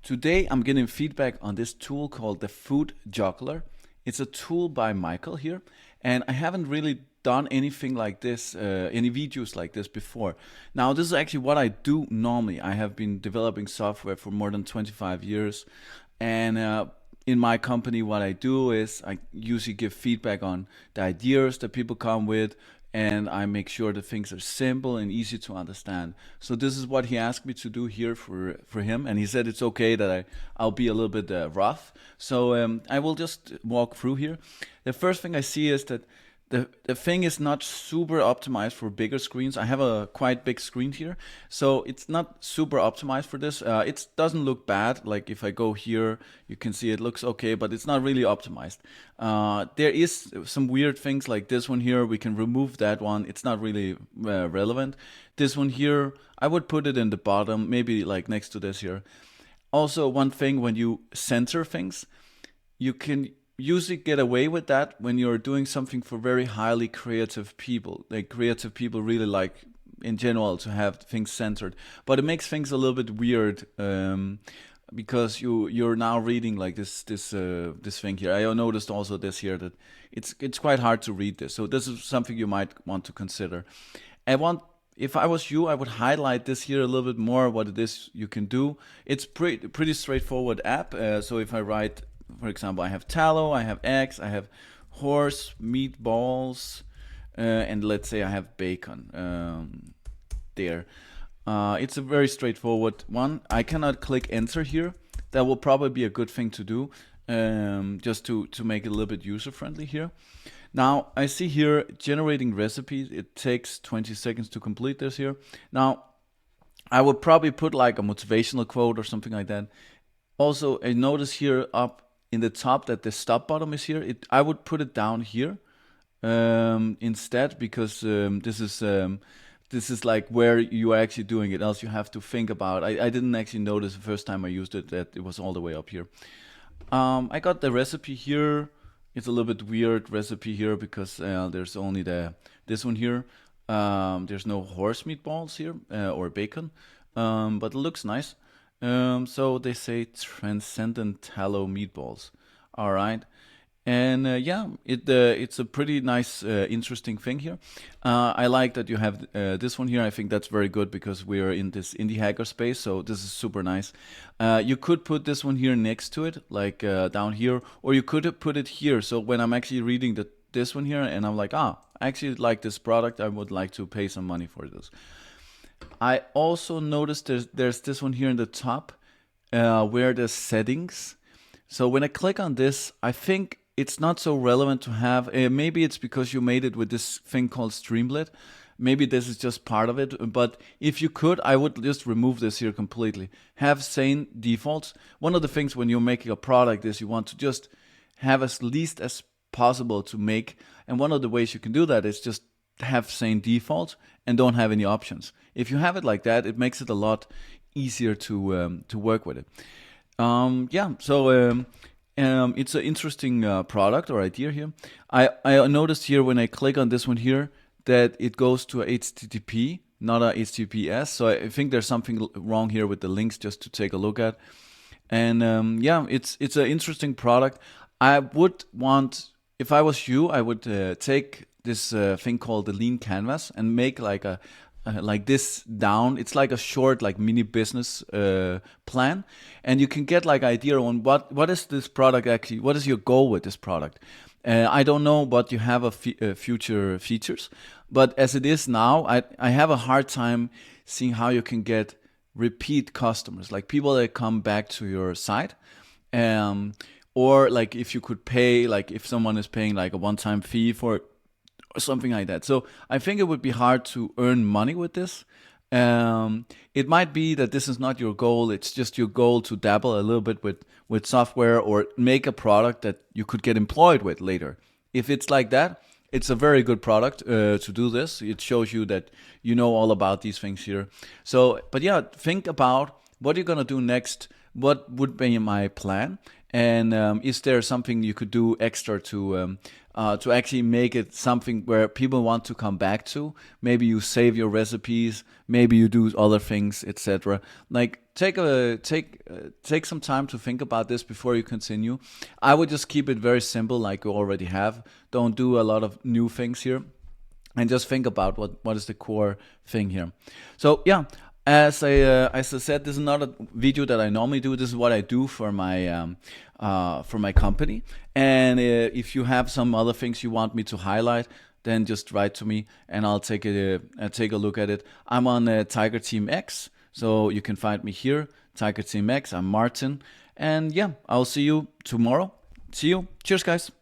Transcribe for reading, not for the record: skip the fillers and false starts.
Today I'm getting feedback on this tool called the Food Juggler. It's a tool by Michael here, and I haven't really done anything like this, any videos like this before. Now, this is actually what I do normally. I have been developing software for more than 25 years, and in my company, what I do is I usually give feedback on the ideas that people come with, and I make sure that things are simple and easy to understand. So this is what he asked me to do here for him, and he said it's okay that I'll be a little bit rough. So I will just walk through here. The first thing I see is that the thing is not super optimized for bigger screens. I have a quite big screen here, so it's not super optimized for this. It doesn't look bad. Like if I go here, you can see it looks okay, but it's not really optimized. There is some weird things like this one here. We can remove that one. It's not really relevant. This one here, I would put it in the bottom, maybe like next to this here. Also, one thing when you center things, you can usually get away with that when you're doing something for very highly creative people. Like creative people really like in general to have things centered, but it makes things a little bit weird because you're now reading like this thing here. I noticed also this here that it's quite hard to read this. So this is something you might want to consider. If I was you, I would highlight this here a little bit more, what it is you can do. It's pretty straightforward app. So if I write, for example, I have tallow, I have eggs, I have horse meatballs, and let's say I have bacon there. It's a very straightforward one. I cannot click enter here. That will probably be a good thing to do, just to make it a little bit user friendly here. Now I see here generating recipes. It takes 20 seconds to complete this here. Now I would probably put like a motivational quote or something like that. Also, I notice here up in the top that the stop button is here. I would put it down here instead, because this is like where you are actually doing it. Else you have to think about. I didn't actually notice the first time I used it that it was all the way up here. I got the recipe here. It's a little bit weird recipe here because there's only this one here. There's no horse meatballs here or bacon, but it looks nice. So they say transcendent tallow meatballs. All right. And yeah, it's a pretty nice, interesting thing here. I like that you have this one here. I think that's very good because we are in this indie hacker space, so this is super nice. You could put this one here next to it, like down here, or you could put it here. So when I'm actually reading this one here, and I'm like, I actually like this product, I would like to pay some money for this. I also noticed there's this one here in the top where there's settings. So when I click on this, I think it's not so relevant to have. Maybe it's because you made it with this thing called Streamlit. Maybe this is just part of it. But if you could, I would just remove this here completely. Have sane defaults. One of the things when you're making a product is you want to just have as least as possible to make. And one of the ways you can do that is just have sane defaults and don't have any options. If you have it like that, it makes it a lot easier to work with it. It's an interesting product or idea here. I noticed here when I click on this one here that it goes to a HTTP, not a HTTPS. So I think there's something wrong here with the links, just to take a look at. And it's an interesting product. I would want, if I was you, I would take this thing called the lean canvas and make like this down. It's like a short, like mini business plan, and you can get like idea on what is this product actually. What is your goal with this product? I don't know what you have of future features, but as it is now, I have a hard time seeing how you can get repeat customers, like people that come back to your site. Or like if you could pay, like if someone is paying like a one-time fee for it, or something like that. So I think it would be hard to earn money with this. It might be that this is not your goal. It's just your goal to dabble a little bit with software or make a product that you could get employed with later. If it's like that, it's a very good product to do this. It shows you that you know all about these things here. So, but yeah, think about what you're gonna do next, what would be my plan, and is there something you could do extra to actually make it something where people want to come back to? Maybe you save your recipes, maybe you do other things, etc. Like take some time to think about this before you continue. I would just keep it very simple, like you already have. Don't do a lot of new things here, and just think about what is the core thing here. So yeah, as I said, this is not a video that I normally do. This is what I do for my company. And if you have some other things you want me to highlight, then just write to me and I'll take a look at it. I'm on Tiger Team X, so you can find me here, Tiger Team X. I'm Martin, and yeah, I'll see you tomorrow. See you. Cheers, guys.